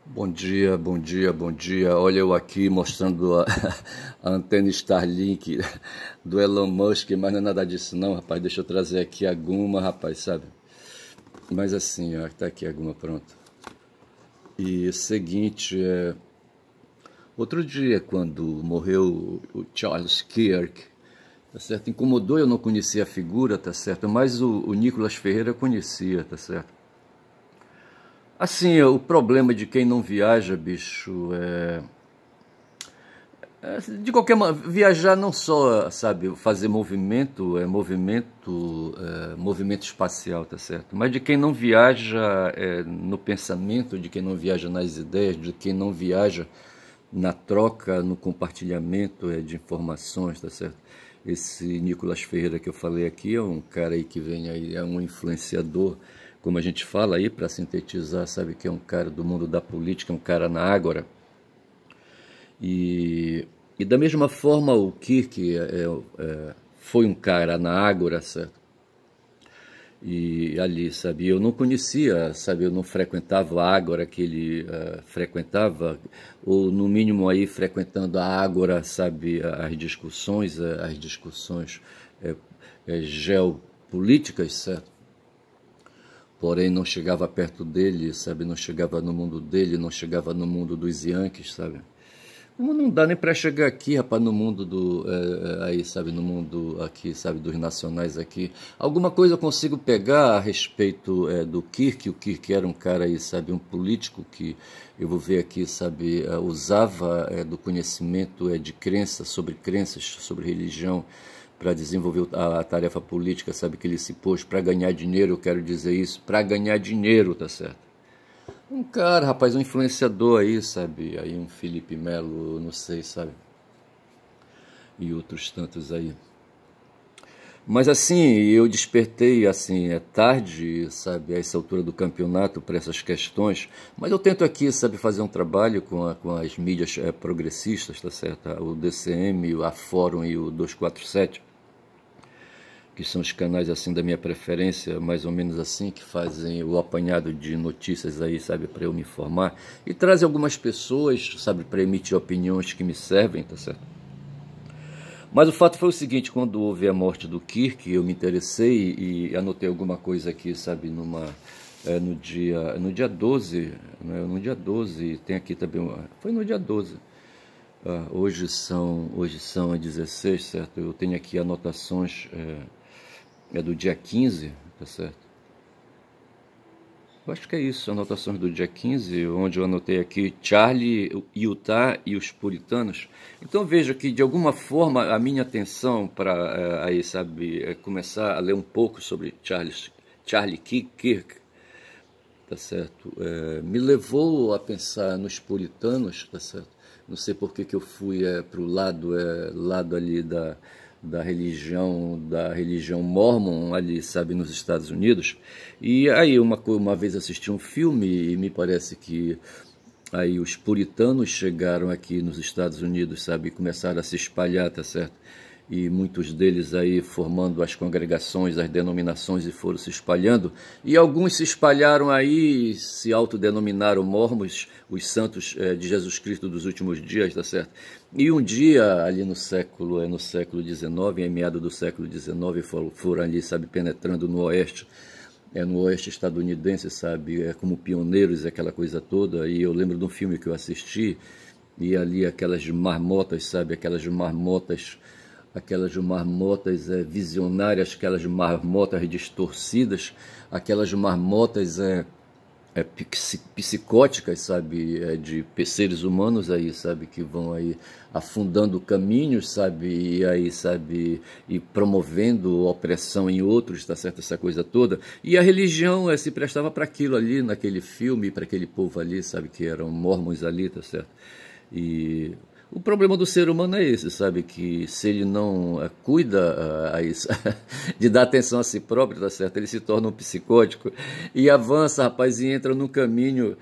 Bom dia, bom dia, bom dia. Olha eu aqui mostrando a antena Starlink do Elon Musk, mas não é nada disso não, rapaz. Deixa eu trazer aqui a Guma, rapaz, sabe? Mas assim, ó, tá aqui a Guma, pronto. E o seguinte, outro dia quando morreu o Charles Kirk, tá certo? Incomodou, eu não conhecia a figura, tá certo? Mas o Nicolas Ferreira eu conhecia, tá certo? Assim, o problema de quem não viaja, bicho, de qualquer maneira, viajar não só, sabe, fazer movimento, movimento espacial, tá certo? Mas de quem não viaja no pensamento, de quem não viaja nas ideias, de quem não viaja na troca, no compartilhamento de informações, tá certo? Esse Nicolas Ferreira que eu falei aqui é um cara aí que vem aí, é um influenciador, como a gente fala aí, para sintetizar, sabe, que é um cara do mundo da política, é um cara na ágora. E da mesma forma o Kirk foi um cara na Ágora, certo? E ali, sabe, eu não conhecia, sabe, eu não frequentava a Ágora que ele frequentava, ou no mínimo aí frequentando a Ágora, sabe, as discussões geopolíticas, certo? Porém não chegava perto dele, sabe, não chegava no mundo dele, não chegava no mundo dos Yankees, sabe? Não dá nem para chegar aqui, rapaz, no mundo aí, sabe, no mundo aqui, sabe, dos nacionais aqui. Alguma coisa eu consigo pegar a respeito do Kirk. O Kirk era um cara aí, sabe, um político que eu vou ver aqui, sabe, usava do conhecimento de crenças, sobre religião, para desenvolver a tarefa política, sabe, que ele se pôs para ganhar dinheiro, eu quero dizer isso, para ganhar dinheiro, tá certo? Um cara, rapaz, um influenciador aí, sabe? Aí um Felipe Melo, não sei, sabe? E outros tantos aí. Mas assim, eu despertei, assim, é tarde, sabe, a essa altura do campeonato para essas questões, mas eu tento aqui, sabe, fazer um trabalho com as mídias progressistas, tá certo? O DCM, a Fórum e o 247, que são os canais assim da minha preferência, mais ou menos assim, que fazem o apanhado de notícias aí, sabe, para eu me informar, e trazem algumas pessoas, sabe, para emitir opiniões que me servem, tá certo? Mas o fato foi o seguinte, quando houve a morte do Kirk, eu me interessei e anotei alguma coisa aqui, sabe, no dia 12, né, no dia 12, tem aqui também, foi no dia 12. Hoje são 16, certo? Eu tenho aqui anotações do dia 15, tá certo? Eu acho que é isso, anotações do dia 15, onde eu anotei aqui Charlie, Utah e os puritanos. Então veja que de alguma forma a minha atenção para aí, sabe, começar a ler um pouco sobre Charlie Kirk, tá certo? Me levou a pensar nos puritanos, tá certo? Não sei por que eu fui para o lado ali da religião Mormon ali, sabe, nos Estados Unidos. E aí uma vez assisti um filme e me parece que aí os puritanos chegaram aqui nos Estados Unidos, sabe, e começaram a se espalhar, tá certo? E muitos deles aí formando as congregações, as denominações e foram se espalhando. E alguns se espalharam aí, se autodenominaram mormons, os santos de Jesus Cristo dos últimos dias, tá certo? E um dia, ali no século XIX, em meados do século XIX, foram ali, sabe, penetrando no oeste, no oeste estadunidense, sabe, como pioneiros, aquela coisa toda. E eu lembro de um filme que eu assisti, e ali aquelas marmotas, sabe, aquelas marmotas visionárias, aquelas marmotas distorcidas, aquelas marmotas psicóticas, sabe, de seres humanos aí, sabe, que vão aí afundando caminhos, sabe, e aí, sabe, e promovendo opressão em outros, tá certo, essa coisa toda. E a religião se prestava para aquilo ali, naquele filme, para aquele povo ali, sabe, que eram mormons ali, tá certo? E o problema do ser humano é esse, sabe? Que se ele não cuida de dar atenção a si próprio, tá certo? Ele se torna um psicótico e avança, rapaz, e entra num caminho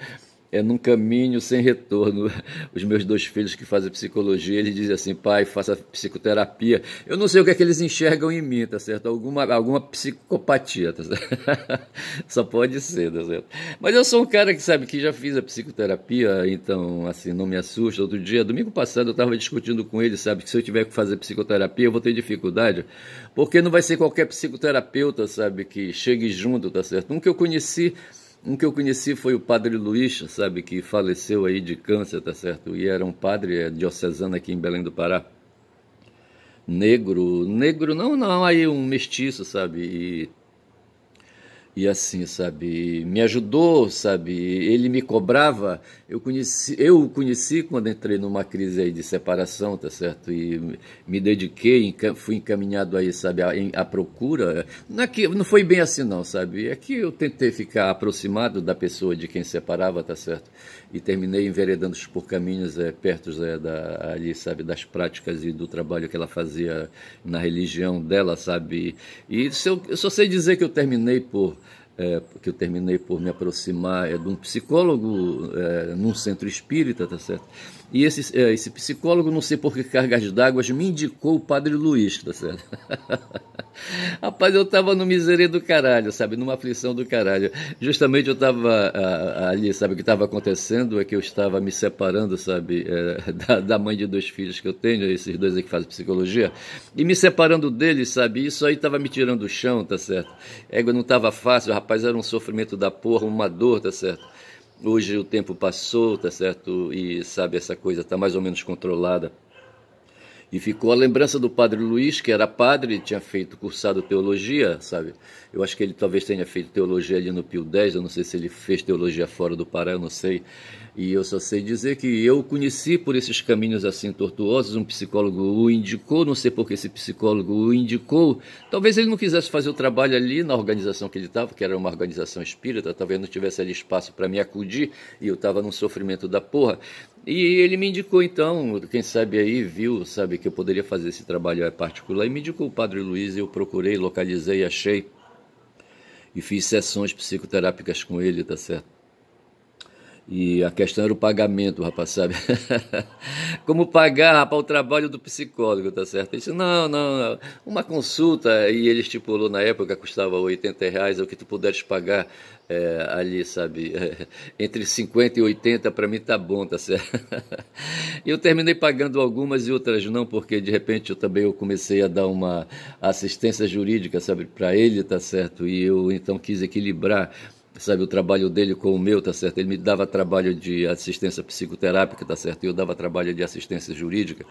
é num caminho sem retorno. Os meus dois filhos que fazem psicologia, eles dizem assim, pai, faça psicoterapia. Eu não sei o que é que eles enxergam em mim, tá certo? Alguma psicopatia, tá certo? Só pode ser, tá certo? Mas eu sou um cara que sabe que já fiz a psicoterapia, então, assim, não me assusta. Outro dia, domingo passado, eu estava discutindo com ele, sabe, que se eu tiver que fazer psicoterapia, eu vou ter dificuldade, porque não vai ser qualquer psicoterapeuta, sabe, que chegue junto, tá certo? Um que eu conheci foi o padre Luiz, sabe, que faleceu aí de câncer, tá certo? E era um padre diocesano aqui em Belém do Pará. Negro, não, aí um mestiço, sabe? E assim, sabe, me ajudou, sabe, ele me cobrava, eu o conheci quando entrei numa crise aí de separação, tá certo, e me dediquei, fui encaminhado aí, sabe, à procura, não foi bem assim não, sabe, é que eu tentei ficar aproximado da pessoa de quem separava, tá certo, e terminei enveredando por caminhos perto ali, sabe, das práticas e do trabalho que ela fazia na religião dela, sabe, e eu só sei dizer que eu terminei por me aproximar de um psicólogo num centro espírita, tá certo? E esse psicólogo, não sei por que cargas d'água, me indicou o padre Luiz, tá certo? Rapaz, eu tava no miséria do caralho, sabe? Numa aflição do caralho. Justamente eu tava ali, sabe? O que estava acontecendo é que eu estava me separando, sabe? Da mãe de dois filhos que eu tenho, esses dois aí que fazem psicologia, e me separando deles, sabe? Isso aí tava me tirando do chão, tá certo? Égua não tava fácil, rapaz, era um sofrimento da porra, uma dor, tá certo? Hoje o tempo passou, tá certo? E, sabe, essa coisa tá mais ou menos controlada. E ficou a lembrança do padre Luiz, que era padre, tinha cursado teologia, sabe? Eu acho que ele talvez tenha feito teologia ali no Pio X, eu não sei se ele fez teologia fora do Pará, eu não sei. E eu só sei dizer que eu o conheci por esses caminhos assim tortuosos, um psicólogo o indicou, não sei por que esse psicólogo o indicou. Talvez ele não quisesse fazer o trabalho ali na organização que ele estava, que era uma organização espírita, talvez não tivesse ali espaço para me acudir, e eu estava num sofrimento da porra. E ele me indicou então, quem sabe aí viu, sabe, que eu poderia fazer esse trabalho particular, e me indicou o padre Luiz, e eu procurei, localizei, achei, e fiz sessões psicoterápicas com ele, tá certo? E a questão era o pagamento, rapaz, sabe? Como pagar, rapaz, o trabalho do psicólogo, tá certo? Ele disse, não, uma consulta, e ele estipulou na época, custava R$ 80, é o que tu puderes pagar ali, sabe? Entre 50 e 80, para mim tá bom, tá certo? E eu terminei pagando algumas e outras não, porque de repente eu comecei a dar uma assistência jurídica, sabe, para ele, tá certo? E eu então quis equilibrar, sabe, o trabalho dele com o meu, tá certo? Ele me dava trabalho de assistência psicoterápica, tá certo? E eu dava trabalho de assistência jurídica.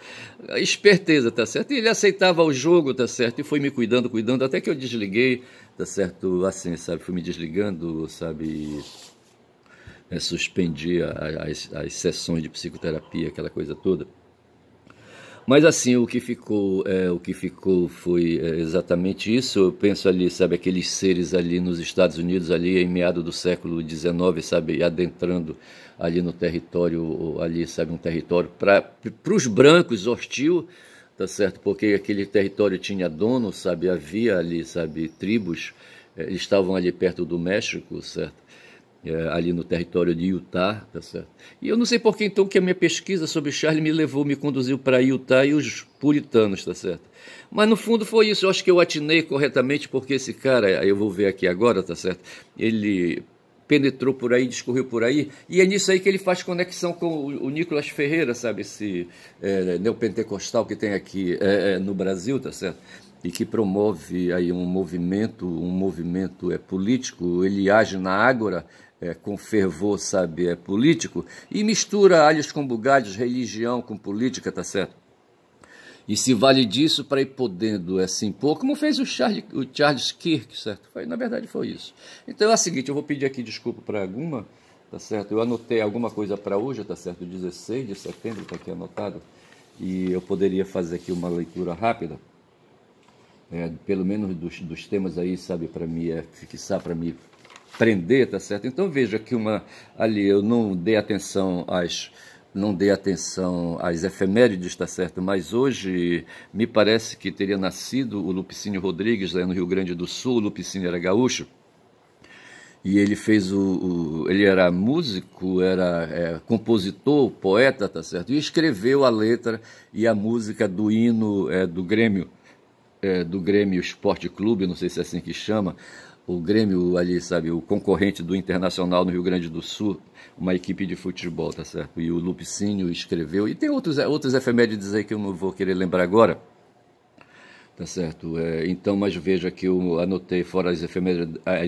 Esperteza, tá certo? E ele aceitava o jogo, tá certo? E foi me cuidando, até que eu desliguei, tá certo? Assim, sabe? Fui me desligando, sabe? Suspendi as sessões de psicoterapia, aquela coisa toda. Mas assim, o que ficou foi exatamente isso. Eu penso ali, sabe, aqueles seres ali nos Estados Unidos, ali em meado do século XIX, sabe, adentrando ali no território, ali, sabe, um território para os brancos hostil, tá certo? Porque aquele território tinha dono, sabe, havia ali, sabe, tribos, eles estavam ali perto do México, certo? Ali no território de Utah, tá certo? E eu não sei por que então que a minha pesquisa sobre Charlie me conduziu para Utah e os puritanos, tá certo? Mas no fundo foi isso, eu acho que eu atinei corretamente porque esse cara, eu vou ver aqui agora, tá certo? Ele penetrou por aí, discorreu por aí, e é nisso aí que ele faz conexão com o Nicolas Ferreira, sabe? Esse neopentecostal que tem aqui no Brasil, tá certo? E que promove aí um movimento político, ele age na ágora, com fervor, sabe, político, e mistura alhos com bugalhos, religião com política, tá certo? E se vale disso para ir podendo assim impor, como fez o Charles Kirk, certo? Na verdade foi isso. Então é o seguinte, eu vou pedir aqui desculpa para alguma, tá certo? Eu anotei alguma coisa para hoje, tá certo? 16 de setembro, está aqui anotado, e eu poderia fazer aqui uma leitura rápida, pelo menos dos temas aí, sabe, para me fixar, para me prender, tá certo? Então veja que ali eu não dei atenção às efemérides, tá certo? Mas hoje me parece que teria nascido o Lupicínio Rodrigues, lá no Rio Grande do Sul. O Lupicínio era gaúcho. E ele fez ele era músico, era compositor, poeta, tá certo? E escreveu a letra e a música do hino do Grêmio Esporte Clube, não sei se é assim que chama, o Grêmio ali, sabe, o concorrente do Internacional no Rio Grande do Sul, uma equipe de futebol, tá certo? E o Lupicínio escreveu, e tem outros efemérides aí que eu não vou querer lembrar agora, tá certo? Então, mas veja que eu anotei, fora as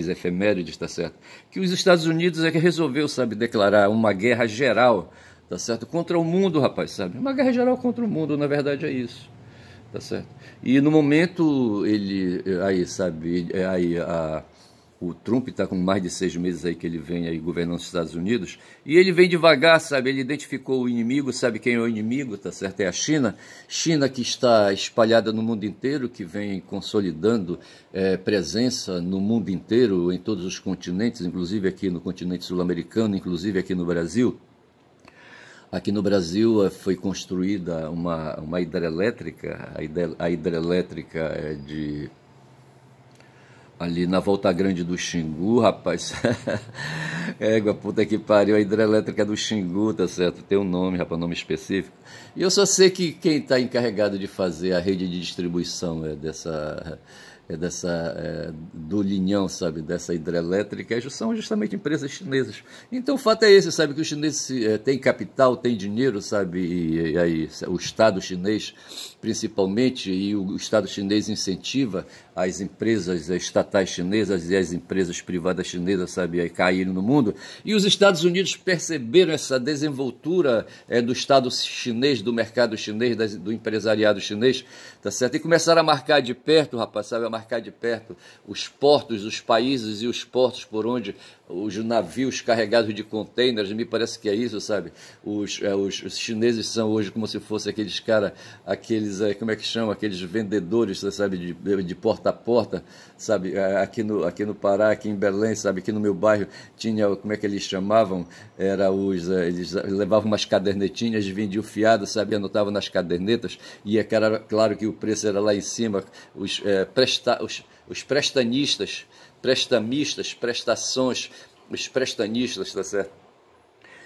efemérides, tá certo? Que os Estados Unidos é que resolveu, sabe, declarar uma guerra geral, tá certo? Contra o mundo, rapaz, sabe? Uma guerra geral contra o mundo, na verdade é isso, tá certo? E no momento ele, aí, sabe, o Trump está com mais de 6 meses aí que ele vem aí governando os Estados Unidos, e ele vem devagar, sabe, ele identificou o inimigo, sabe quem é o inimigo, tá certo? É a China, China que está espalhada no mundo inteiro, que vem consolidando presença no mundo inteiro, em todos os continentes, inclusive aqui no continente sul-americano, inclusive aqui no Brasil. Aqui no Brasil foi construída uma hidrelétrica, a hidrelétrica ali na Volta Grande do Xingu, rapaz. Égua, puta que pariu, a hidrelétrica do Xingu, tá certo? Tem um nome, rapaz, nome específico. E eu só sei que quem está encarregado de fazer a rede de distribuição do linhão, sabe, dessa hidrelétrica, são justamente empresas chinesas. Então o fato é esse, sabe, que os chineses têm capital, têm dinheiro, sabe, e aí o Estado chinês, principalmente, e o Estado chinês incentiva as empresas estatais chinesas e as empresas privadas chinesas, sabe, a caírem no mundo. E os Estados Unidos perceberam essa desenvoltura do Estado chinês, do mercado chinês, do empresariado chinês, tá certo? E começaram a marcar de perto, rapaz, sabe, a marcar de perto os portos, os países e os portos por onde os navios carregados de containers, me parece que é isso, sabe? Os chineses são hoje como se fossem aqueles caras, como é que chama? Aqueles vendedores, sabe, de porta a porta, sabe? Aqui no Pará, aqui em Belém, sabe? Aqui no meu bairro tinha, como é que eles chamavam? Eles levavam umas cadernetinhas, vendiam fiado, sabe? Anotavam nas cadernetas, e claro que o preço era lá em cima, os prestamistas, prestações, os prestanistas, tá certo?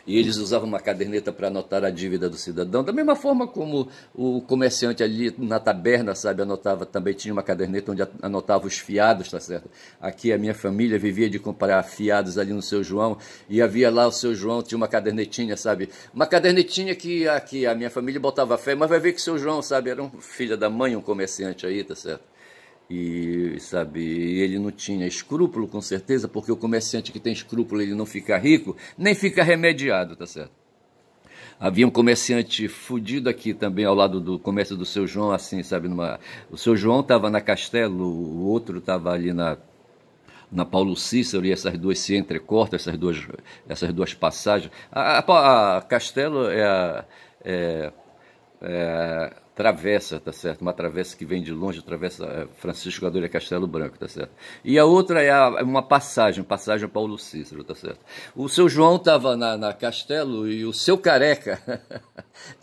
E eles usavam uma caderneta para anotar a dívida do cidadão, da mesma forma como o comerciante ali na taberna, sabe, anotava, também tinha uma caderneta onde anotava os fiados, tá certo? Aqui a minha família vivia de comprar fiados ali no Seu João, e havia lá o Seu João, tinha uma cadernetinha, sabe? Uma cadernetinha que aqui a minha família botava fé, mas vai ver que o Seu João, sabe, era um filho da mãe, um comerciante aí, tá certo? E, sabe, ele não tinha escrúpulo, com certeza, porque o comerciante que tem escrúpulo, ele não fica rico, nem fica remediado, tá certo? Havia um comerciante fudido aqui também, ao lado do comércio do Seu João, assim, sabe, o Seu João estava na Castelo, o outro estava ali na Paulo Cícero, e essas duas se entrecortam, essas duas passagens. A Castelo travessa, tá certo? Uma travessa que vem de longe, travessa Francisco Adolfo Castelo Branco, tá certo? E a outra é uma passagem Paulo Cícero, tá certo? O Seu João estava na Castelo, e o Seu Careca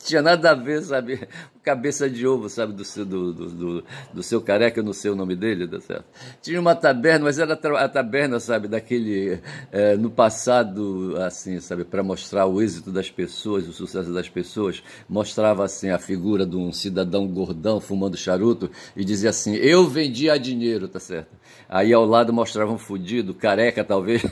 tinha nada a ver, sabe? Cabeça de ovo, sabe, do Seu Careca, eu não sei o nome dele, tá certo? Tinha uma taberna, mas era a taberna, sabe, no passado, assim, sabe, para mostrar o êxito das pessoas, o sucesso das pessoas, mostrava, assim, a figura de um cidadão gordão fumando charuto e dizia assim, eu vendia dinheiro, tá certo? Aí ao lado mostrava um fudido, careca talvez,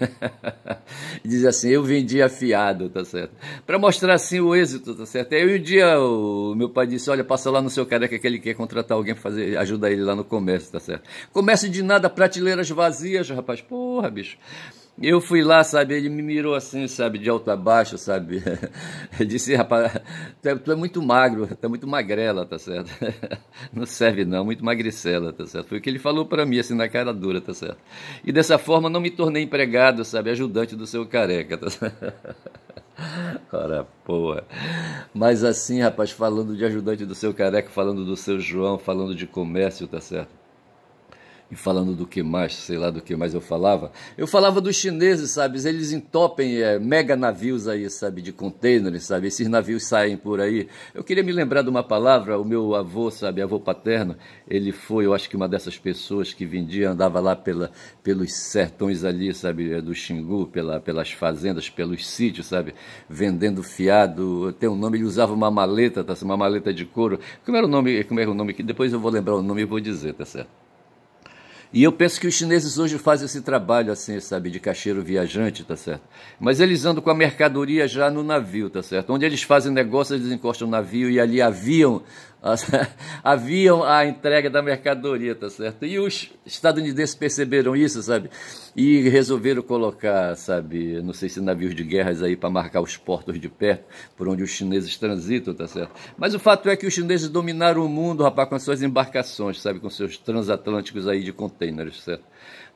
e dizia assim, eu vendia fiado, tá certo? Para mostrar, assim, o êxito, tá certo? Aí um dia o meu pai disse, olha, passa lá no Seu Careca que ele quer contratar alguém para ajudar ele lá no comércio, tá certo? Comércio de nada, prateleiras vazias, rapaz, porra, bicho. Eu fui lá, sabe, ele me mirou assim, sabe, de alto a baixo, sabe, eu disse, rapaz, tu é muito magro, tu é muito magrela, tá certo, não serve não, muito magricela, tá certo, foi o que ele falou pra mim, assim, na cara dura, tá certo, e dessa forma não me tornei empregado, sabe, ajudante do Seu Careca, tá certo. Ora, porra. Mas assim, rapaz, falando de ajudante do Seu Careca, falando do Seu João, falando de comércio, tá certo? E falando do que mais, sei lá do que mais eu falava dos chineses, sabe, eles entopem mega navios aí, sabe, de containers, sabe, esses navios saem por aí. Eu queria me lembrar de uma palavra, o meu avô, sabe, avô paterno, ele foi, eu acho que uma dessas pessoas que vendia, andava lá pelos sertões ali, sabe, do Xingu, pelas fazendas, pelos sítios, sabe, vendendo fiado, tem um nome, ele usava uma maleta, tá, uma maleta de couro, como era o nome, que depois eu vou lembrar o nome e vou dizer, tá certo? E eu penso que os chineses hoje fazem esse trabalho assim, sabe, de caixeiro viajante, tá certo? Mas eles andam com a mercadoria já no navio, tá certo? Onde eles fazem negócio, eles encostam o navio e ali haviam a entrega da mercadoria, tá certo? E os estadunidenses perceberam isso, sabe? E resolveram colocar, sabe, não sei se navios de guerras aí para marcar os portos de perto, por onde os chineses transitam, tá certo? Mas o fato é que os chineses dominaram o mundo, rapaz, com as suas embarcações, sabe, com seus transatlânticos aí de containers, certo?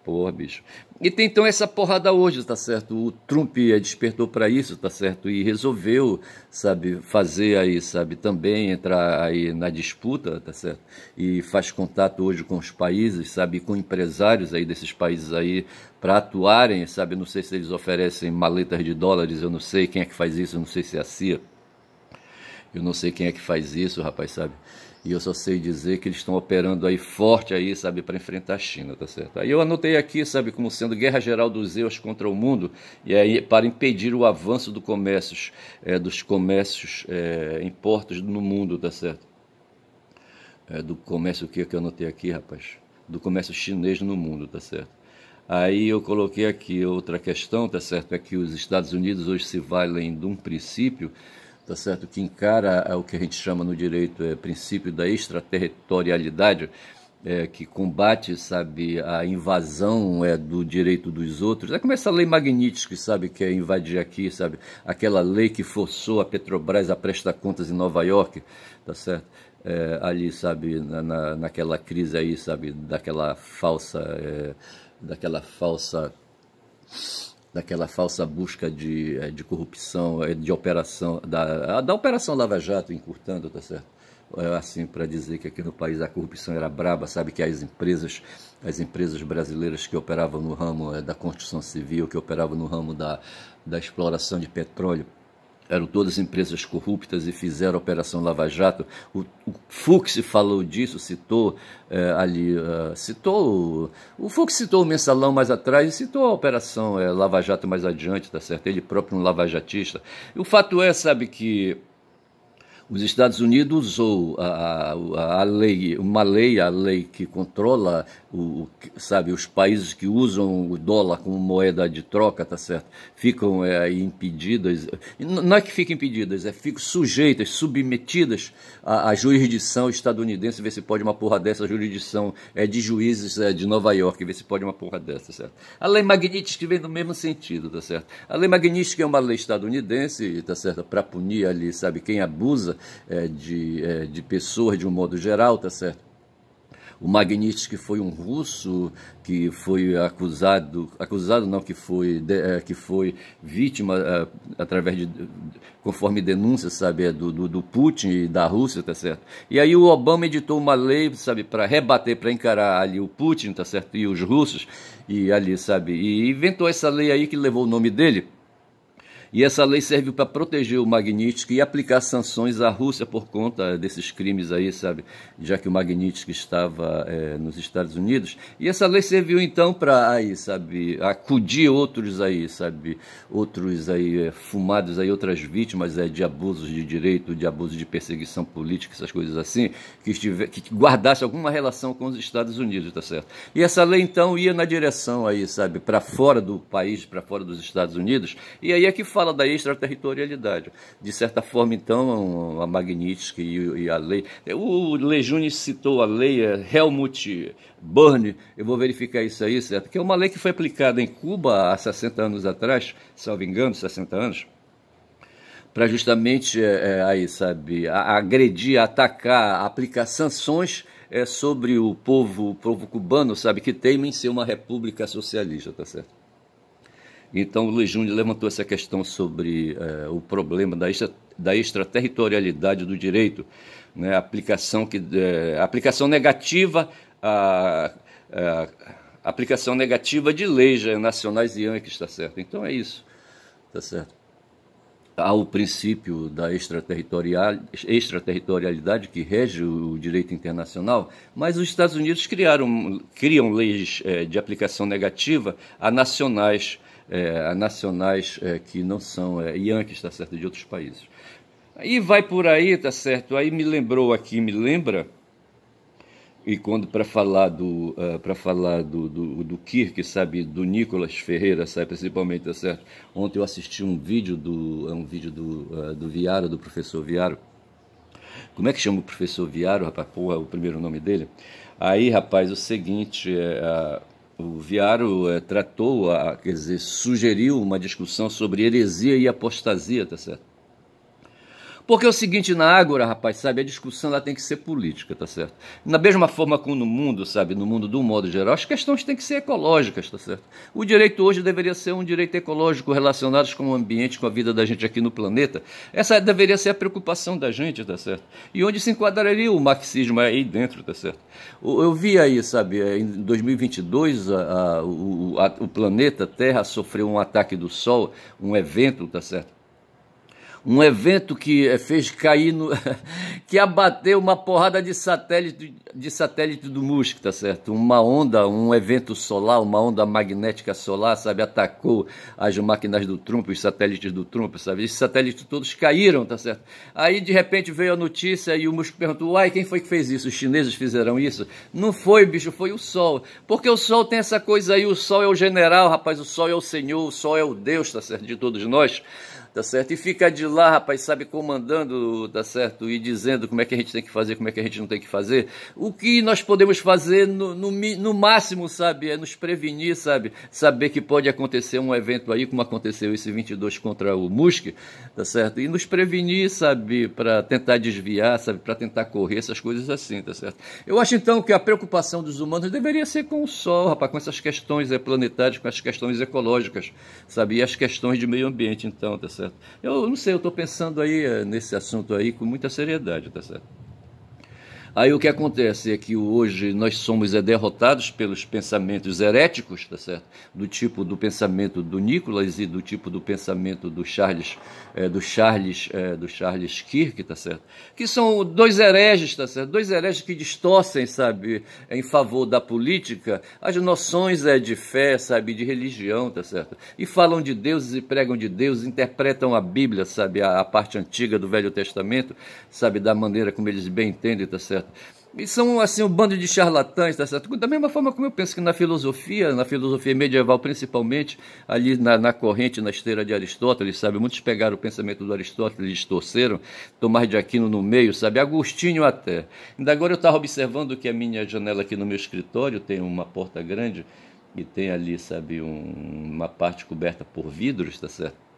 Porra, bicho. E tem então essa porrada hoje, tá certo? O Trump despertou para isso, tá certo? E resolveu, sabe, fazer aí, sabe, também entrar aí na disputa, tá certo? E faz contato hoje com os países, sabe, com empresários aí desses países aí para atuarem, sabe? Não sei se eles oferecem maletas de dólares, eu não sei quem é que faz isso, eu não sei se é a CIA. Eu não sei quem é que faz isso, rapaz, sabe? E eu só sei dizer que eles estão operando aí forte aí, sabe, para enfrentar a China, tá certo? Aí eu anotei aqui, sabe, como sendo guerra geral dos Zeus contra o mundo, e aí para impedir o avanço do dos comércios em portos no mundo, tá certo? Do comércio, o que eu anotei aqui, rapaz? Do comércio chinês no mundo, tá certo? Aí eu coloquei aqui outra questão, tá certo? É que os Estados Unidos hoje se valem de um princípio, tá certo, que encara o que a gente chama no direito princípio da extraterritorialidade, que combate, sabe, a invasão do direito dos outros. É como essa lei Magnitsky, sabe, que é invadir aqui, sabe, aquela lei que forçou a Petrobras a prestar contas em Nova York, tá certo? Ali, sabe, naquela crise aí, sabe, daquela falsa busca de corrupção, de operação, da Operação Lava Jato, encurtando, tá certo? Assim, para dizer que aqui no país a corrupção era braba, sabe, que as empresas brasileiras que operavam no ramo da construção civil, que operavam no ramo da exploração de petróleo, eram todas empresas corruptas e fizeram a Operação Lava Jato. O Fux falou disso, citou o Fux citou o Mensalão mais atrás e citou a Operação Lava Jato mais adiante, tá certo? Ele próprio um lavajatista. E o fato é, sabe, que os Estados Unidos usou a lei que controla sabe, os países que usam o dólar como moeda de troca, tá certo? Ficam impedidas, não é que fiquem impedidas, ficam sujeitas, submetidas à jurisdição estadunidense, ver se pode uma porra dessa, a jurisdição de juízes de Nova York, ver se pode uma porra dessa, tá certo? A lei Magnitsky vem no mesmo sentido, tá certo? A lei Magnitsky é uma lei estadunidense, tá certo? Para punir ali, sabe, quem abusa de pessoas de um modo geral, tá certo? O Magnitsky foi um russo que foi que foi vítima conforme denúncia, sabe, do Putin e da Rússia, tá certo? E aí o Obama editou uma lei, sabe, para rebater, para encarar ali o Putin, tá certo, e os russos, e ali, sabe, e inventou essa lei aí que levou o nome dele. E essa lei serviu para proteger o Magnitsky e aplicar sanções à Rússia por conta desses crimes aí, sabe? Já que o Magnitsky estava nos Estados Unidos. E essa lei serviu então para aí, sabe, acudir outros aí, sabe? Outros aí fumados aí, outras vítimas de abusos de direito, de abuso de perseguição política, essas coisas assim, que guardasse alguma relação com os Estados Unidos, tá certo? E essa lei então ia na direção aí, sabe, para fora do país, para fora dos Estados Unidos. E aí é que fala da extraterritorialidade. De certa forma, então, a Magnitsky e a lei... O Lejune citou a lei Helmut Byrne, eu vou verificar isso aí, certo? Que é uma lei que foi aplicada em Cuba há 60 anos atrás, salvo engano, 60 anos, para justamente, aí, sabe, agredir, atacar, aplicar sanções sobre o povo cubano, sabe, que teima em ser uma república socialista, tá certo? Então o Luiz Júnior levantou essa questão sobre o problema da extraterritorialidade do direito, né? Aplicação negativa aplicação negativa de leis nacionais e yankees, tá certo? Então é isso, tá certo? Há o princípio da extraterritorialidade que rege o direito internacional, mas os Estados Unidos criam leis de aplicação negativa a nacionais que não são yankees, tá certo, de outros países. Aí vai por aí, tá certo? Aí me lembra, e quando para falar do Kirk, sabe, do Nicolas Ferreira, sabe, principalmente, tá certo? Ontem eu assisti um vídeo do Viaro, do professor Viaro. Como é que chama o professor Viaro, rapaz? Porra, o primeiro nome dele. Aí, rapaz, o seguinte, o Viaro quer dizer, sugeriu uma discussão sobre heresia e apostasia, tá certo? Porque é o seguinte, na Ágora, rapaz, sabe, a discussão lá tem que ser política, tá certo? Da mesma forma como no mundo, sabe, no mundo do modo geral, as questões têm que ser ecológicas, tá certo? O direito hoje deveria ser um direito ecológico relacionado com o ambiente, com a vida da gente aqui no planeta. Essa deveria ser a preocupação da gente, tá certo? E onde se enquadraria o marxismo aí dentro, tá certo? Eu vi aí, sabe, em 2022, o planeta Terra sofreu um ataque do Sol, um evento, tá certo? Um evento que fez cair, que abateu uma porrada de satélite do Musk, tá certo? Uma onda, um evento solar, uma onda magnética solar, sabe? Atacou as máquinas do Trump, os satélites do Trump, sabe? Esses satélites todos caíram, tá certo? Aí, de repente, veio a notícia e o Musk perguntou, uai, quem foi que fez isso? Os chineses fizeram isso? Não foi, bicho, foi o Sol. Porque o Sol tem essa coisa aí, o Sol é o general, rapaz, o Sol é o Senhor, o Sol é o Deus, tá certo? De todos nós. Tá certo? E fica de lá, rapaz, sabe, comandando, tá certo? E dizendo como é que a gente tem que fazer, como é que a gente não tem que fazer. O que nós podemos fazer no máximo, sabe, é nos prevenir, sabe? Saber que pode acontecer um evento aí, como aconteceu esse 22 contra o Musk, tá certo? E nos prevenir, sabe, para tentar desviar, sabe, para tentar correr, essas coisas assim, tá certo? Eu acho então que a preocupação dos humanos deveria ser com o Sol, rapaz, com essas questões planetárias, com as questões ecológicas, sabe? E as questões de meio ambiente, então, tá certo? Eu não sei, eu estou pensando aí nesse assunto aí com muita seriedade, tá certo? Aí o que acontece é que hoje nós somos derrotados pelos pensamentos heréticos, tá certo? Do tipo do pensamento do Nicolas e do tipo do pensamento do Charles Kirk, tá certo? Que são dois hereges, tá certo? Dois hereges que distorcem, sabe, em favor da política, as noções de fé, sabe, de religião, tá certo? E falam de Deus e pregam de Deus, interpretam a Bíblia, sabe, a parte antiga do Velho Testamento, sabe, da maneira como eles bem entendem, tá certo? E são, assim, um bando de charlatães, tá certo? Da mesma forma como eu penso que na filosofia medieval, principalmente, ali na corrente, na esteira de Aristóteles, sabe? Muitos pegaram o pensamento do Aristóteles, distorceram, Tomás de Aquino no meio, sabe? Agostinho até. Ainda agora eu estava observando que a minha janela aqui no meu escritório tem uma porta grande e tem ali, sabe, uma parte coberta por vidros, tá certo?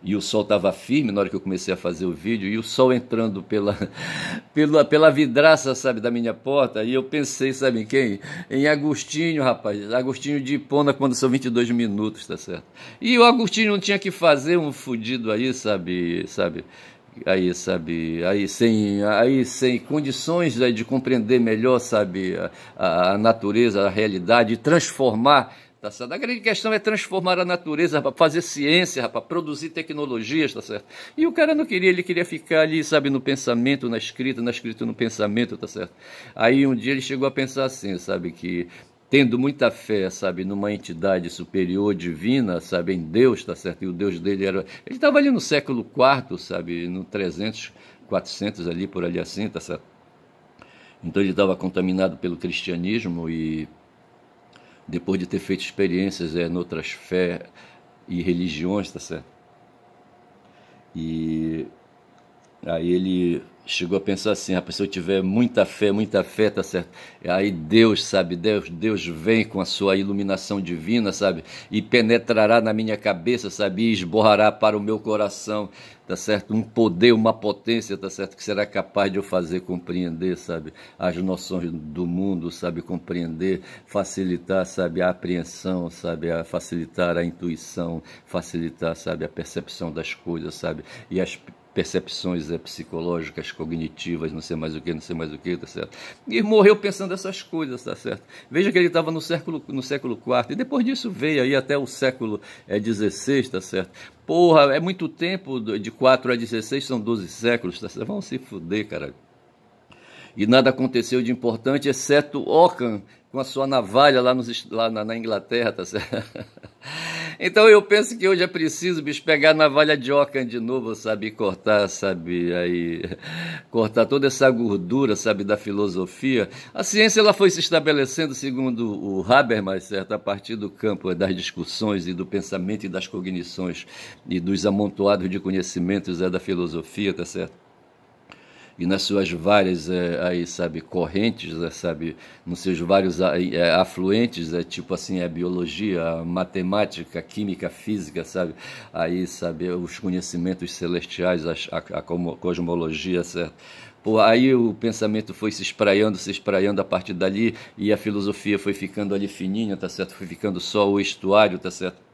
E o sol estava firme na hora que eu comecei a fazer o vídeo, e o sol entrando pela vidraça, sabe, da minha porta, e eu pensei, sabe em quem? Em Agostinho, rapaz, Agostinho de Hipona, quando são 22 minutos, tá certo? E o Agostinho não tinha que fazer um fudido aí, sabe, sem condições de compreender melhor, sabe, a natureza, a realidade, transformar. Tá certo? A grande questão é transformar a natureza, para fazer ciência, para produzir tecnologias, tá certo? E o cara não queria, ele queria ficar ali, sabe, no pensamento, na escrita no pensamento, tá certo? Aí um dia ele chegou a pensar assim, sabe, que tendo muita fé, sabe, numa entidade superior divina, sabe, em Deus, tá certo? E o Deus dele ele estava ali no século IV, sabe, no 300, 400 ali, por ali assim, tá certo? Então ele estava contaminado pelo cristianismo e depois de ter feito experiências em outras fé e religiões, tá certo? E aí ele chegou a pensar assim, rapaz, se eu tiver muita fé, tá certo? Aí Deus, sabe, Deus vem com a sua iluminação divina, sabe? E penetrará na minha cabeça, sabe? E esborrará para o meu coração, tá certo? Um poder, uma potência, tá certo? Que será capaz de eu fazer compreender, sabe? As noções do mundo, sabe? Compreender, facilitar, sabe? A apreensão, sabe? A facilitar a intuição, facilitar, sabe? A percepção das coisas, sabe? E as percepções psicológicas, cognitivas, não sei mais o que, tá certo? E morreu pensando essas coisas, tá certo? Veja que ele estava no século IV, e depois disso veio aí até o século XVI, tá certo? Porra, é muito tempo, de 4 a 16 são 12 séculos, tá certo? Vão se fuder, caralho. E nada aconteceu de importante, exceto Ockham com a sua navalha lá na Inglaterra, tá certo? Então eu penso que hoje é preciso, bicho, pegar a navalha de Ockham de novo, sabe, e cortar, sabe, aí, cortar toda essa gordura, sabe, da filosofia. A ciência, ela foi se estabelecendo, segundo o Habermas, certo, a partir do campo das discussões e do pensamento e das cognições e dos amontoados de conhecimentos da filosofia, tá certo? E nas suas várias aí, sabe, correntes, sabe, nos seus vários afluentes, tipo assim, a biologia, a matemática, a química, a física, sabe, aí, sabe, os conhecimentos celestiais, a cosmologia, certo? Pô, aí o pensamento foi se espraiando a partir dali, e a filosofia foi ficando ali fininha, tá certo? Foi ficando só o estuário, tá certo?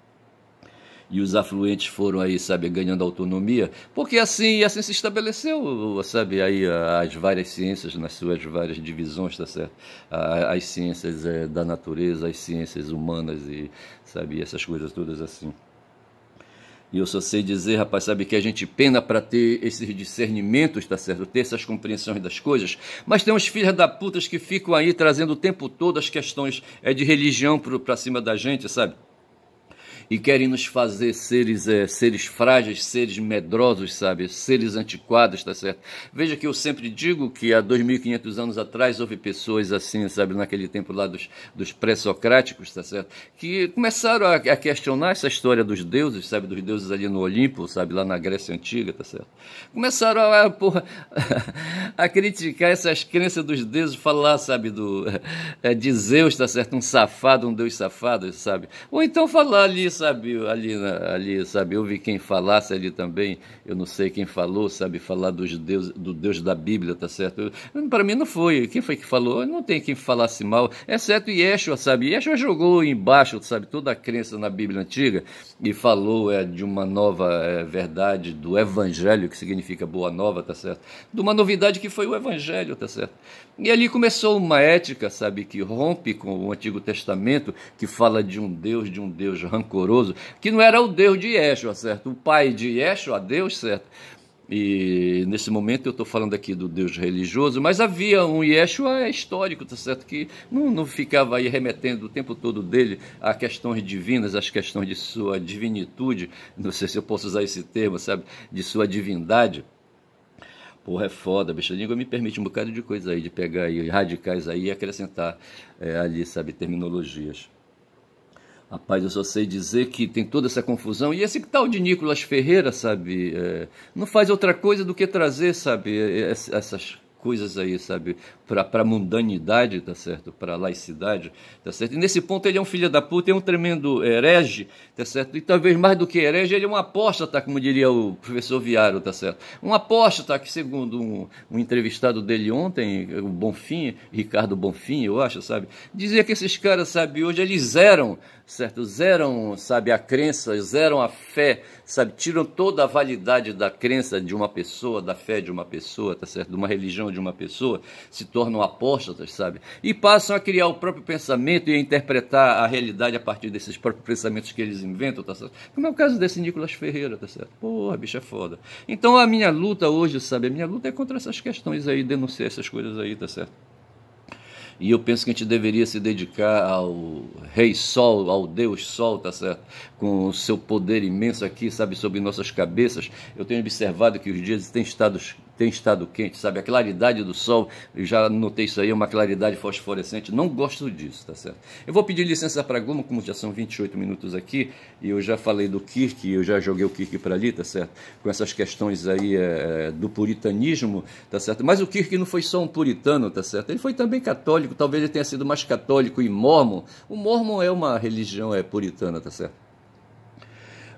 E os afluentes foram aí, sabe, ganhando autonomia, porque assim se estabeleceu, sabe, aí as várias ciências nas suas várias divisões, tá certo? As ciências da natureza, as ciências humanas e, sabe, essas coisas todas assim. E eu só sei dizer, rapaz, sabe, que a gente pena para ter esses discernimentos, tá certo? Ter essas compreensões das coisas, mas tem uns filhos da putas que ficam aí trazendo o tempo todo as questões de religião para cima da gente, sabe? E querem nos fazer seres frágeis, seres medrosos, sabe? Seres antiquados, tá certo? Veja que eu sempre digo que há 2.500 anos atrás houve pessoas assim, sabe? Naquele tempo lá dos pré-socráticos, tá certo? Que começaram a questionar essa história dos deuses, sabe? Dos deuses ali no Olimpo, sabe? Lá na Grécia Antiga, tá certo? Começaram a criticar essas crenças dos deuses, falar, sabe? De Zeus, tá certo? Um safado, um deus safado, sabe? Ou então falar ali, sabe, ali, sabe, eu vi quem falasse ali também, eu não sei quem falou, sabe, falar do Deus da Bíblia, tá certo? Para mim não foi, quem foi que falou? Não tem quem falasse mal, exceto Yeshua, sabe, Yeshua jogou embaixo, sabe, toda a crença na Bíblia Antiga e falou de uma nova verdade do Evangelho, que significa boa nova, tá certo? De uma novidade que foi o Evangelho, tá certo? E ali começou uma ética, sabe, que rompe com o Antigo Testamento, que fala de um Deus rancoroso, que não era o Deus de Yeshua, certo? O pai de Yeshua, Deus, certo? E nesse momento eu estou falando aqui do Deus religioso, mas havia um Yeshua histórico, tá certo? Que não ficava aí remetendo o tempo todo dele a questões divinas, as questões de sua divinitude, não sei se eu posso usar esse termo, sabe? De sua divindade. Porra, é foda, bicho. A língua me permite um bocado de coisa aí, de pegar aí radicais aí e acrescentar ali, sabe, terminologias. Rapaz, eu só sei dizer que tem toda essa confusão. E esse tal de Nicolas Ferreira, sabe, não faz outra coisa do que trazer, sabe, essas coisas aí, sabe, para a mundanidade, tá certo? Para a laicidade, tá certo? E nesse ponto ele é um filho da puta, é um tremendo herege, tá certo? E talvez mais do que herege, ele é um apóstata, como diria o professor Viaro, tá certo? Um apóstata que, segundo um entrevistado dele ontem, o Bonfim, Ricardo Bonfim, eu acho, sabe? Dizia que esses caras, sabe, hoje eles zeram, certo? Zeram, sabe, a crença, zeram a fé, sabe? Tiram toda a validade da crença de uma pessoa, da fé de uma pessoa, tá certo? De uma religião de uma pessoa, se tornam apóstatas, sabe? E passam a criar o próprio pensamento e a interpretar a realidade a partir desses próprios pensamentos que eles inventam, tá certo? Como é o caso desse Nicolas Ferreira, tá certo? Porra, bicho, é foda. Então a minha luta hoje, sabe? A minha luta é contra essas questões aí, denunciar essas coisas aí, tá certo? E eu penso que a gente deveria se dedicar ao Rei Sol, ao Deus Sol, tá certo? Com o seu poder imenso aqui, sabe, sobre nossas cabeças. Eu tenho observado que os dias têm estado quentes, sabe? A claridade do sol, eu já notei isso aí, é uma claridade fosforescente. Não gosto disso, tá certo? Eu vou pedir licença para Goma, como já são 28 minutos aqui, e eu já falei do Kirk, eu já joguei o Kirk para ali, tá certo? Com essas questões aí do puritanismo, tá certo? Mas o Kirk não foi só um puritano, tá certo? Ele foi também católico, talvez ele tenha sido mais católico e mórmon. O mórmon é uma religião puritana, tá certo?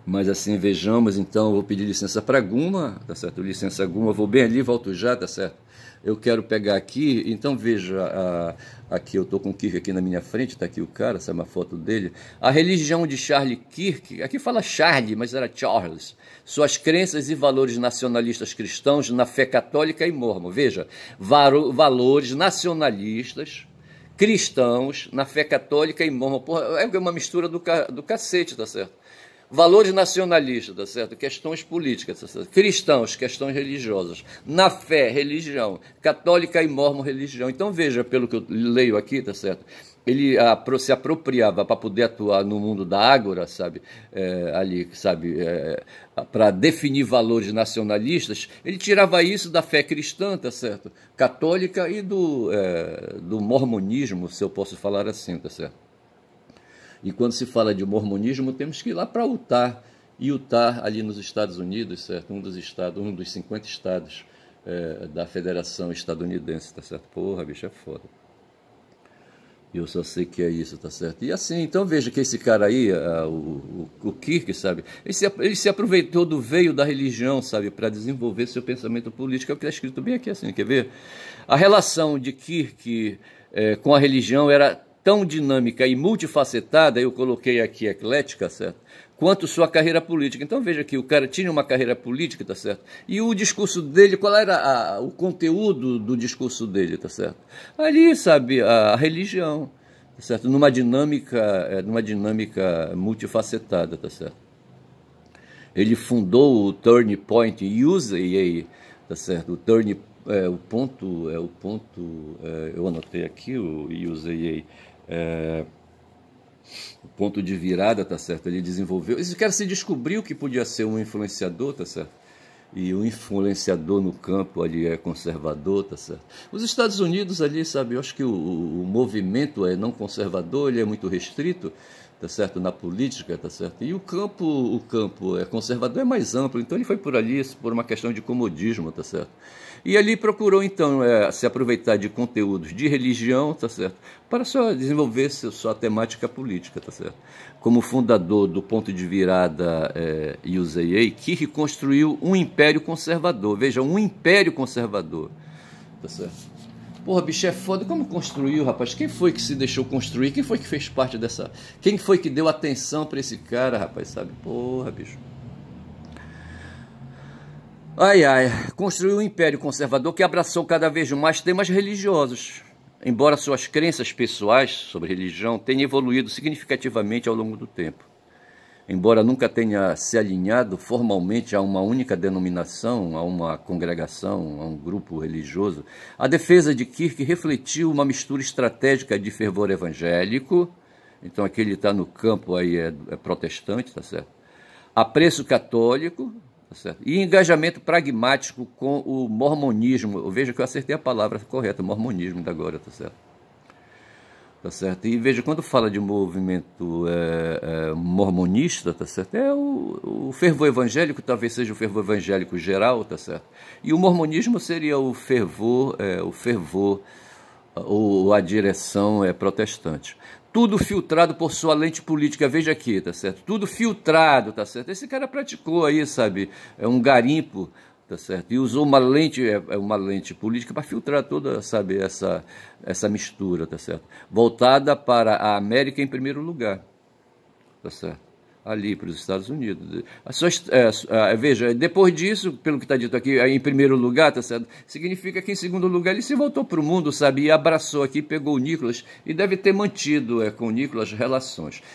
Mas assim, vejamos, então, eu vou pedir licença para Guma, tá certo? Licença Guma, vou bem ali, volto já, tá certo? Eu quero pegar aqui, então veja, aqui eu estou com o Kirk aqui na minha frente, está aqui o cara, essa é uma foto dele. A religião de Charles Kirk, aqui fala Charlie, mas era Charles. Suas crenças e valores nacionalistas cristãos na fé católica e mormon. Veja, valores nacionalistas cristãos na fé católica e mormon. Porra, é uma mistura do cacete, tá certo? Valores nacionalistas, tá certo? Questões políticas, tá certo? Cristãos, questões religiosas. Na fé, religião. Católica e mormon, religião. Então veja, pelo que eu leio aqui, tá certo? Ele se apropriava para poder atuar no mundo da ágora, sabe? Ali, sabe? Para definir valores nacionalistas, ele tirava isso da fé cristã, tá certo? Católica e do mormonismo, se eu posso falar assim, tá certo? E quando se fala de mormonismo, temos que ir lá para Utah. E Utah, ali nos Estados Unidos, certo? Um dos 50 estados da Federação Estadunidense, tá certo? Porra, bicho, é foda. Eu só sei que é isso, tá certo? E assim, então veja que esse cara aí, o Kirk, sabe? Ele se aproveitou do veio da religião, sabe? Para desenvolver seu pensamento político. É o que está escrito bem aqui, assim, quer ver? A relação de Kirk com a religião era tão dinâmica e multifacetada, eu coloquei aqui eclética, certo? Quanto sua carreira política. Então veja que o cara tinha uma carreira política, tá certo? E o discurso dele, qual era o conteúdo do discurso dele, tá certo? Ali, sabe, a religião, tá certo? Numa dinâmica multifacetada, tá certo? Ele fundou o Turning Point USA, tá certo? O Turning o ponto, eu anotei aqui o USAA, o ponto de virada, tá certo? Ele desenvolveu, esse cara se descobriu que podia ser um influenciador, tá certo? E o influenciador no campo ali é conservador, tá certo? Os Estados Unidos ali, sabe, eu acho que o movimento não conservador, ele é muito restrito, tá certo? Na política, tá certo? E o campo conservador é mais amplo, então ele foi por ali por uma questão de comodismo, tá certo? E ali procurou, então, se aproveitar de conteúdos de religião, tá certo? Para só desenvolver sua temática política, tá certo? Como fundador do ponto de virada USAA, Kirk construiu um império conservador. Veja, um império conservador, tá certo? Porra, bicho, é foda. Como construiu, rapaz? Quem foi que se deixou construir? Quem foi que fez parte dessa... Quem foi que deu atenção para esse cara, rapaz, sabe? Porra, bicho. Ai, ai, construiu um império conservador que abraçou cada vez mais temas religiosos, embora suas crenças pessoais sobre religião tenham evoluído significativamente ao longo do tempo. Embora nunca tenha se alinhado formalmente a uma única denominação, a uma congregação, a um grupo religioso, a defesa de Kirk refletiu uma mistura estratégica de fervor evangélico, então aqui ele está no campo aí é protestante, tá certo? Apreço católico, tá certo? E engajamento pragmático com o mormonismo. Eu vejo que eu acertei a palavra correta, mormonismo da agora, tá certo? Tá certo? E veja, quando fala de movimento mormonista, tá certo? O fervor evangélico talvez seja o fervor evangélico geral, tá certo? E o mormonismo seria o fervor, ou a direção protestante. Tudo filtrado por sua lente política, veja aqui, tá certo? Tudo filtrado, tá certo? Esse cara praticou aí, sabe, um garimpo, tá certo? E usou uma lente política para filtrar toda, sabe, essa mistura, tá certo? Voltada para a América em primeiro lugar, tá certo? Ali para os Estados Unidos. Veja, depois disso, pelo que está dito aqui, em primeiro lugar, tá certo? Significa que em segundo lugar ele se voltou para o mundo, sabe? E abraçou aqui, pegou o Nicholas e deve ter mantido com o Nicholas relações.